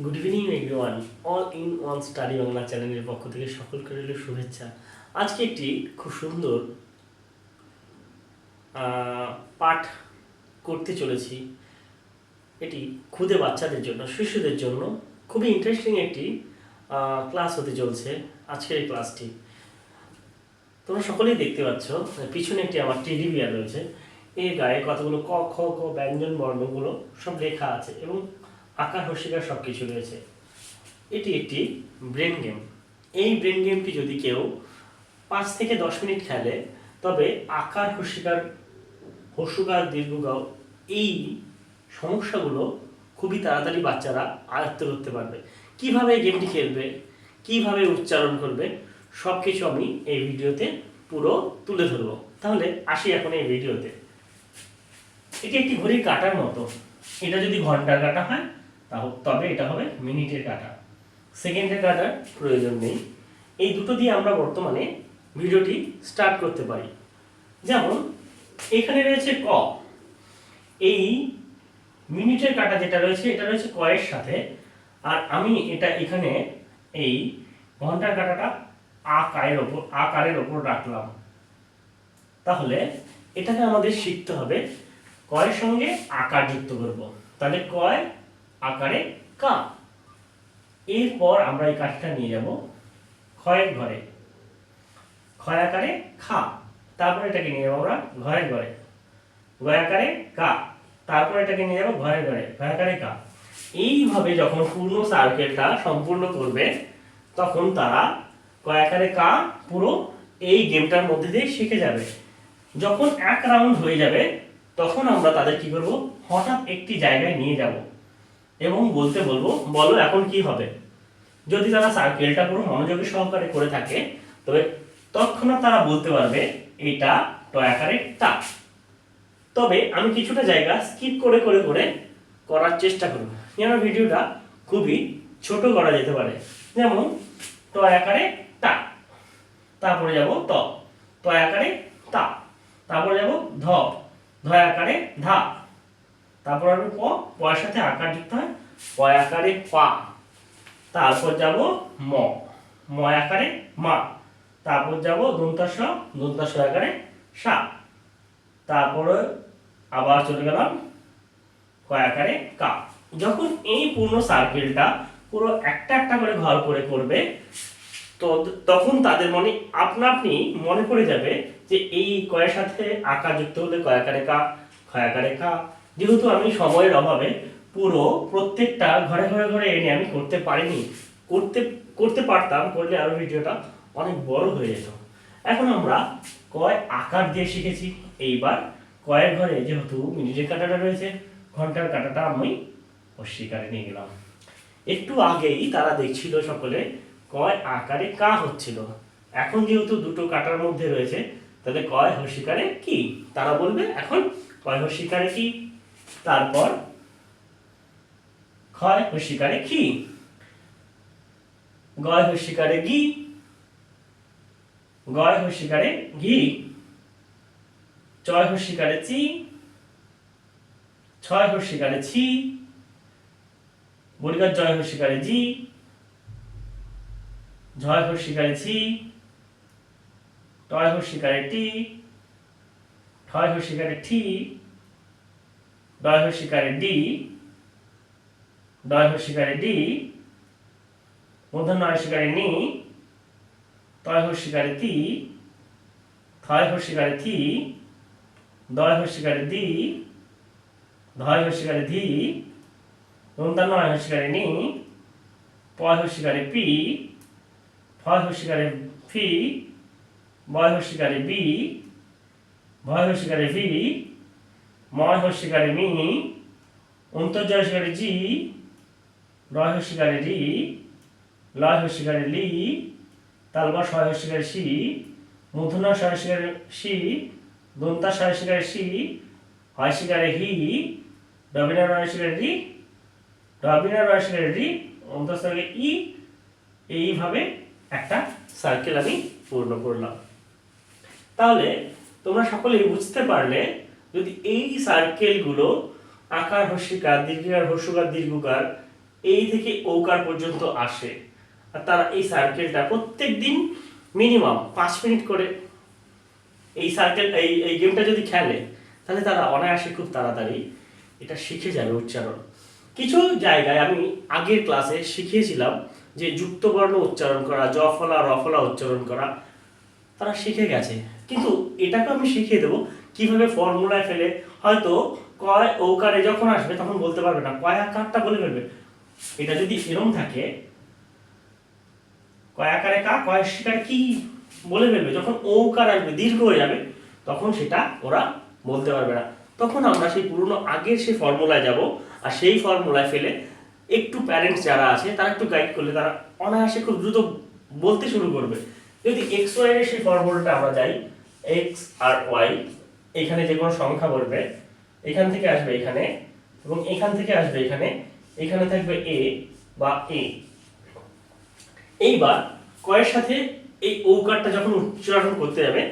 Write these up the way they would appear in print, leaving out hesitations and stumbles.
Good evening everyone. All in one study Bangla চ্যানেলের পক্ষ থেকে সকলকে রইল শুভেচ্ছা। আজকে একটি খুব সুন্দর পাঠ করতে চলেছি। এটি ক্ষুদে বাচ্চাদের জন্য, শিশুদের জন্য খুবই ইন্টারেস্টিং একটি ক্লাস হতে চলছে আজকের এই ক্লাসটি। তোমরা সকলেই দেখতে পাচ্ছ পিছনে একটি আমার টেডি বিয়ার রয়েছে। এর গায়ে কতগুলো ক খ ক ব্যঞ্জন বর্ণগুলো সব লেখা আছে এবং আকার হস্যিকার সব কিছু রয়েছে। এটি একটি ব্রেন গেম। এই ব্রেন গেমটি যদি কেউ 5 থেকে 10 মিনিট খেলে তবে আকার হস্যকার দীর্ঘকাও এই সমস্যাগুলো খুবই তাড়াতাড়ি বাচ্চারা আয়ত্ত করতে পারবে। কিভাবে এই গেমটি খেলবে, কিভাবে উচ্চারণ করবে, সব কিছু আমি এই ভিডিওতে পুরো তুলে ধরবো। তাহলে আসি এখন এই ভিডিওতে। এটি একটি ঘড়ির কাঁটার মতো। এটা যদি ঘন্টার কাঁটা হয় তবে এটা হবে মিনিটের কাঁটা। সেকেন্ডের কাটার প্রয়োজন নেই। এই দুটো দিয়ে আমরা বর্তমানে ভিডিওটি স্টার্ট করতে পারি। যেমন এখানে রয়েছে ক, এই মিনিটের কাটা যেটা রয়েছে এটা রয়েছে ক এর সাথে, আর আমি এটা এখানে এই ঘন্টার কাটাটা আকারের ওপর রাখলাম। তাহলে এটাকে আমাদের শিখতে হবে কয়ের সঙ্গে আকার যুক্ত করব। তাহলে কয় আকারে কা। এরপর আমরা এই কাঠিটা নিয়ে যাব ক্ষয়ের ঘরে, ক্ষয় আকারে খা। তারপর এটাকে নিয়ে যাবো আমরা ঘয়ের ঘরে, গয় আকারে কা। তারপর এটাকে নিয়ে যাবো ঘয়ের ঘরে, ঘয় আকারে কা। এইভাবে যখন পূর্ণ সার্কেলটা সম্পূর্ণ করবে তখন তারা কয় আকারে কা পুরো এই গেমটার মধ্যে দিয়ে শিখে যাবে। যখন এক রাউন্ড হয়ে যাবে তখন আমরা তাদের কি করব, হঠাৎ একটি জায়গায় নিয়ে যাব এবং বলতে বলবো বলো এখন কি হবে। যদি তারা সার্কেলটা পুরো মনোযোগী সহকারে করে থাকে তবে তৎক্ষণাৎ তারা বলতে পারবে এটা টয় আকারে টা। তবে আমি কিছুটা জায়গা স্কিপ করে করে করে করার চেষ্টা করব, যেন ভিডিওটা খুবই ছোট করা যেতে পারে। যেমন টয় আকারে টা, তারপরে যাব ত, টয় আকারে তা, তারপরে যাব ধ, ধয় আকারে ধা, তারপর আসবে প, পয়ের সাথে আকার যুক্ত হয় পয় আকারে পা, তারপর যাব ম, ম আকারে মা, তারপর যাব দন্তাস, দন্তাস আকারে সা, তারপরে আবার চলে গেলাম কয় আকারে কা। যখন এই পূর্ণ সার্কেলটা পুরো একটা একটা করে ঘর করে করবে তো তখন তাদের মনে আপনা আপনি মনে পড়ে যাবে যে এই কয়ের সাথে আকার যুক্ত হলে কয় আকারে কা, ক্ষয় আকারে কা। যেহেতু আমি সময়ের অভাবে পুরো প্রত্যেকটা ঘরে ঘরে ঘরে এনে আমি করতে পারিনি, করতে পারতাম, করলে আরো ভিডিওটা অনেক বড় হয়ে যেত। এখন আমরা কয় আকার দিয়ে শিখেছি, এইবার কয়ের ঘরে যেহেতু মিনিটের কাঁটাটা রয়েছে ঘন্টার কাঁটাটা আমি অস্বীকারে নিয়ে গেলাম। একটু আগেই তারা দেখছিল সকলে কয় আকারে কা হচ্ছিল, এখন যেহেতু দুটো কাটার মধ্যে রয়েছে তাহলে কয় হস্যিকারে কি, তারা বলবে এখন কয় হস্যিকারে কি, তারপর ক্ষয় হস্যিকারে কি, গয় হস্যিকারে গি, গয় হস্যিকারে ঘি, চয় হস্যিকারে চি, ছয় হস্যিকারে ছি, বর্গীয় জয় হস্যিকারে জি, ঝয় হস্যিকারে ছি, টয় হস্যিকারে টি, ঠয় হস্যিকারে ঠি, ডয় হস্যিকারে ডি, ডয় হস্যিকারে ডি, মূর্ধন্য হস্যিকারে নি, তয় হস্যিকারে তি, থয় হস্যিকারে থি, দয় হস্যিকারে দি, ধয় হস্যিকারে ধি, দন্তান্ন হস্যিকারে নি, পয় হস্যিকারে পি, ফয় হস্যিকারে ফি, বয় হস্যিকারে বি, ভয় হস্যিকারে ভি, ময় হস্যিকারে মি, অন্তর্জয় হস্যিকারে জি, রয় হস্যিকারে রি, লয় হস্যিকারে লি, তালবা শয় হস্যিকারে সি, মূর্ধন্য শয় হস্যিকারে সি, দন্তা শয় হস্যিকারে সি, হয় হস্যিকারে হি, ডবিনা রয় হস্যিকারে রি, ডবিনা রয় হস্যিকারে রি, অন্তঃস্থলে ই। এইভাবে একটা সার্কেল আমি পূর্ণ করলাম। তাহলে তোমরা সকলেই বুঝতে পারলে যদি এই সার্কেলগুলো আকার হস্যিকার দীর্ঘিকার হস্যকার দীর্ঘকার এই থেকে ওকার পর্যন্ত আসে, আর তারা এই সার্কেলটা প্রত্যেক দিন মিনিমাম 5 মিনিট করে এই সার্কেল এই গেমটা যদি খেলে, তাহলে তারা অনায়াসে খুব তাড়াতাড়ি এটা শিখে যাবে উচ্চারণ। কিছু জায়গায় আমি আগের ক্লাসে শিখিয়েছিলাম যে যুক্ত বর্ণ উচ্চারণ করা, জ ফলা র ফলা উচ্চারণ করা, তারা শিখে গেছে। কিন্তু এটাকে আমি শিখিয়ে দেবো কিভাবে ফর্মুলায় ফেলে, হয়তো কয় ওকারে যখন আসবে তখন বলতে পারবে না, কয় আকারটা বলে ফেলবে। এটা যদি এরকম থাকে, কয় আকারে কা, কয় শিকার কি বলে ফেলবে, যখন ওকার আসবে দীর্ঘ হয়ে যাবে তখন সেটা ওরা বলতে পারবে না। তখন আমরা সেই পুরনো আগের সেই ফর্মুলায় যাব, আর সেই ফর্মুলায় ফেলে একটু প্যারেন্টস যারা আছে তারা একটু গাইড করলে তারা অনায়াসে খুব দ্রুত বলতে শুরু করবে। যদি এক্স ওয়াই এর সেই ফর্মুলাটা আমরা যাই, এক্স আর ওয়াই, এখানে যে কোনো সংখ্যা বলবে, এখান থেকে আসবে এখানে, এবং এখান থেকে আসবে এখানে, এখানে থাকবে এ বা এ। এইবার কয়ের সাথে এই ওকারটা যখন উচ্চারণ করতে যাবে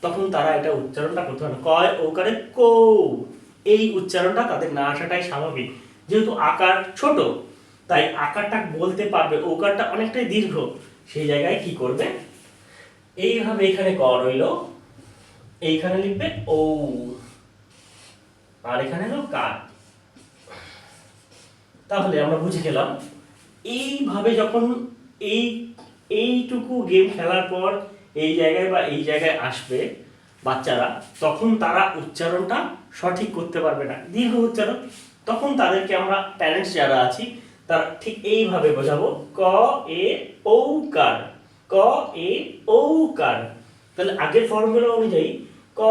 তখন তারা এটা উচ্চারণটা করতে পারবে, কয় ওকারে কো, এই উচ্চারণটা তাদের না আসাটাই স্বাভাবিক। যেহেতু আকার ছোট তাই আকারটা বলতে পারবে, ওকারটা অনেকটাই দীর্ঘ, সেই জায়গায় কি করবে, এইভাবে এখানে ক রইল, এইখানে লিখবে ও, আর এখানে হলো কার। তাহলে আমরা বুঝে গেলাম এইভাবে যখন এইটুকু গেম খেলার পর এই জায়গায় বা এই জায়গায় আসবে বাচ্চারা, তখন তারা উচ্চারণটা সঠিক করতে পারবে না, দীর্ঘ উচ্চারণ। তখন তাদেরকে আমরা প্যারেন্টস যারা আছি তারা ঠিক এইভাবে বোঝাবো, ক এ ঔকার, ক এ ঔকার। তাহলে আগের ফর্মুলা অনুযায়ী ক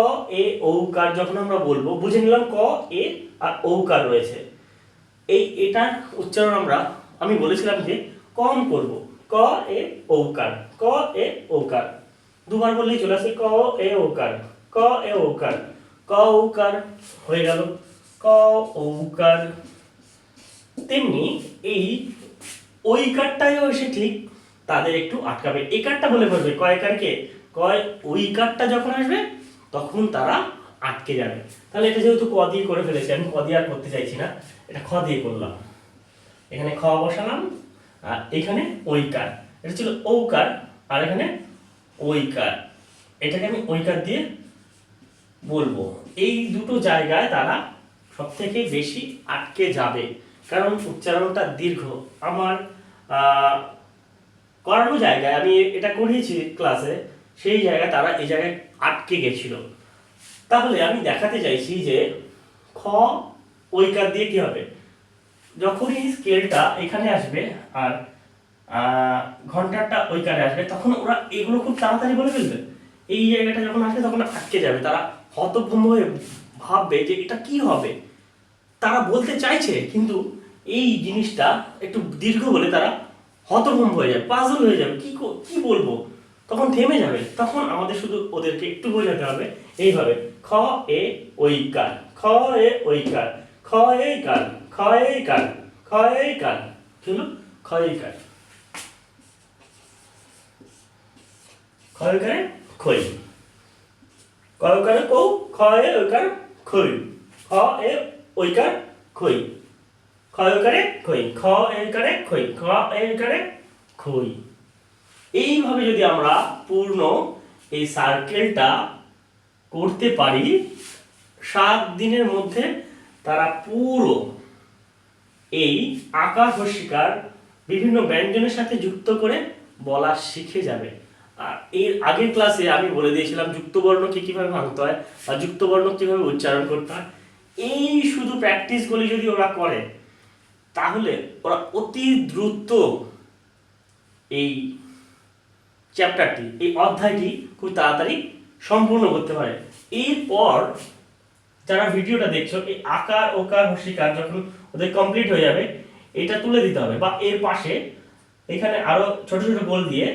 এ ঔকার যখন আমরা বলবো, বুঝে নিলাম ক এ আর ঔকার রয়েছে। এটার উচ্চারণ আমি বলেছিলাম যে কম করব, ক এ ঔকার, ক এ ঔকার, দুবার বললেই চলে আসে, ক এ ঔকার, ক এ ঔকার, ক ঔকার হয়ে গেল, ক ঔকার। তেমনি এই ঐকারটাও এসে ঠিক তাদের একটু আটকাবে, একারটা বলে বলবে, কয়কারকে, কয় ঐকারটা যখন আসবে তখন তারা আটকে যাবে। তাহলে এটা যেহেতু ক দিয়ে করে ফেলেছি, আমি ক দিয়ে আর করতে চাইছি না, এটা খ দিয়ে করলাম। এখানে খ বসালাম আর এখানে ঐকার, এটা ছিল ঔকার, আর এখানে ঐকার, এটাকে আমি ঐকার দিয়ে বলবো। এই দুটো জায়গায় তারা সব থেকে বেশি আটকে যাবে, কারণ উচ্চারণটা দীর্ঘ। আমার করানো জায়গায় আমি এটা করিয়েছি ক্লাসে, সেই জায়গায় তারা এই জায়গায় আটকে গেছিল। তাহলে আমি দেখাতে চাইছি যে খ ঐকার দিয়ে কি হবে, যখনই স্কেলটা এখানে আসবে আর ঘন্টাটা ওইখানে আসবে তখন ওরা এগুলো খুব তাড়াতাড়ি বলে ফেলবে। এই জায়গাটা যখন আসবে তখন আটকে যাবে, তারা হতভম্ব হয়ে ভাববে যে এটা কি হবে। তারা বলতে চাইছে কিন্তু এই জিনিসটা একটু দীর্ঘ বলে তারা হতভম্ব হয়ে যাবে, পাজল হয়ে যাবে, কি বলবো, তখন থেমে যাবে। তখন আমাদের শুধু ওদেরকে একটু বোঝাতে হবে এইভাবে, খ এ ঐকার, খ এ ঐকার, খ এ কার, খ এ কার, খ এ কার, কি হলো, খ এ কার, খ এ কারে খই, ক এ কারে কৌ, খ এ ঐকার খই, খ এ ঐকার খই, খ এ কারে খই, খ এ কারে খই, খ এ কারে খই। এইভাবে যদি আমরা পূর্ণ এই সার্কেলটা করতে পারি, 7 দিনের মধ্যে তারা পুরো এই আকার হস্যিকার বিভিন্ন ব্যঞ্জনের সাথে যুক্ত করে বলা শিখে যাবে। আর এর আগের ক্লাসে আমি বলে দিয়েছিলাম যুক্তবর্ণকে কিভাবে ভাঙতে হয় বা যুক্তবর্ণ কিভাবে উচ্চারণ করতে হয়। এই শুধু প্র্যাকটিসগুলি যদি ওরা করে তাহলে ওরা অতি দ্রুত এই চ্যাপ্টারটি, এই অধ্যায়টি খুব তাড়াতাড়ি সম্পূর্ণ করতে পারে। এরপর যারা ভিডিওটা দেখছো, এই আকার ওকার হস্যিকার যখন ওদের কমপ্লিট হয়ে যাবে এটা তুলে দিতে হবে, বা এর পাশে এখানে আরো ছোট ছোট গোল দিয়ে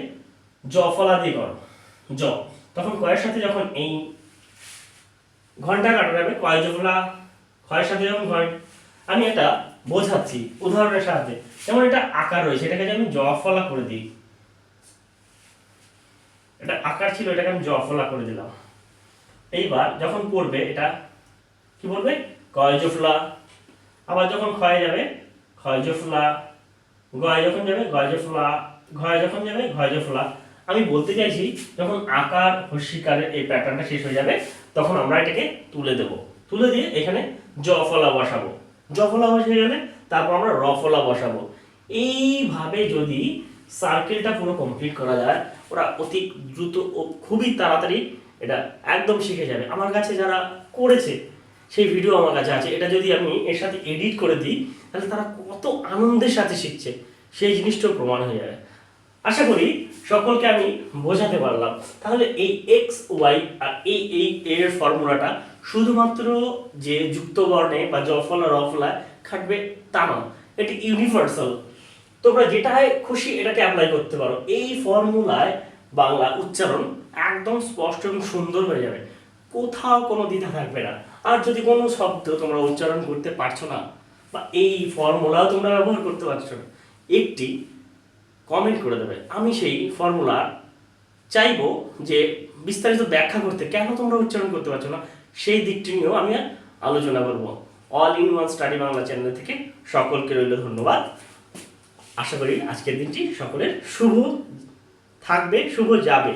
জ ফলা দিয়ে করো জ, তখন কয়ের সাথে যখন এই ঘন্টা কাটা যাবে, কয় জফলা ক্ষয়ের সাথে যখন ঘয়, আমি এটা বোঝাচ্ছি উদাহরণের সাহায্যে। যেমন এটা আকার রয়েছে, এটাকে যদি আমি জ ফলা করে দিই, এটা আকার ছিল, এটাকে আমি জ ফলা করে দিলাম। এইবার যখন পড়বে এটা কি বলবে, কয় জফলা, আবার যখন ক্ষয়ে যাবে ক্ষয় জফলা, গয় যখন যাবে গয়জ ফলা, ঘয় যখন যাবে ঘয়জ ফলা। আমি বলতে চাইছি যখন আকার হস্যিকারের এই প্যাটার্নটা শেষ হয়ে যাবে তখন আমরা এটাকে তুলে দেব, তুলে দিয়ে এখানে জ ফলা বসাবো, জ ফলা বসে গেলে তারপর আমরা র ফলা বসাবো। এইভাবে যদি সার্কেলটা পুরো কমপ্লিট করা যায় ওরা অতি দ্রুত ও খুবই তাড়াতাড়ি এটা একদম শিখে যাবে। আমার কাছে যারা করেছে সেই ভিডিও আমার কাছে আছে, এটা যদি আমি এর সাথে এডিট করে দিই তাহলে তারা কত আনন্দের সাথে শিখছে সেই জিনিসটাও প্রমাণ হয়ে যাবে। আশা করি সকলকে আমি বোঝাতে পারলাম। তাহলে এই এক্স ওয়াই আর এই এর ফর্মুলাটা শুধুমাত্র যে যুক্ত বর্ণে বা জফলা রফলায় খাটবে তা নয়, এটি ইউনিভার্সাল। তোমরা যেটাই খুশি এটাকে অ্যাপ্লাই করতে পারো। এই ফর্মুলায় বাংলা উচ্চারণ একদম স্পষ্ট এবং সুন্দর হয়ে যাবে, কোথাও কোনো দ্বিধা থাকবে না। আর যদি কোনো শব্দ তোমরা উচ্চারণ করতে পারছো না বা এই ফর্মুলাও তোমরা ব্যবহার করতে পারছো না, একটি কমেন্ট করে দেবে। আমি সেই ফর্মুলা চাইবো যে বিস্তারিত ব্যাখ্যা করতে, কেন তোমরা উচ্চারণ করতে পারছো না সেই দিকটি নিয়েও আমি আলোচনা করব। All in one study Bangla channel থেকে সকলকে রইল ধন্যবাদ। আশা করি আজকের দিনটি সকলের শুভ থাকবে, শুভ যাবে।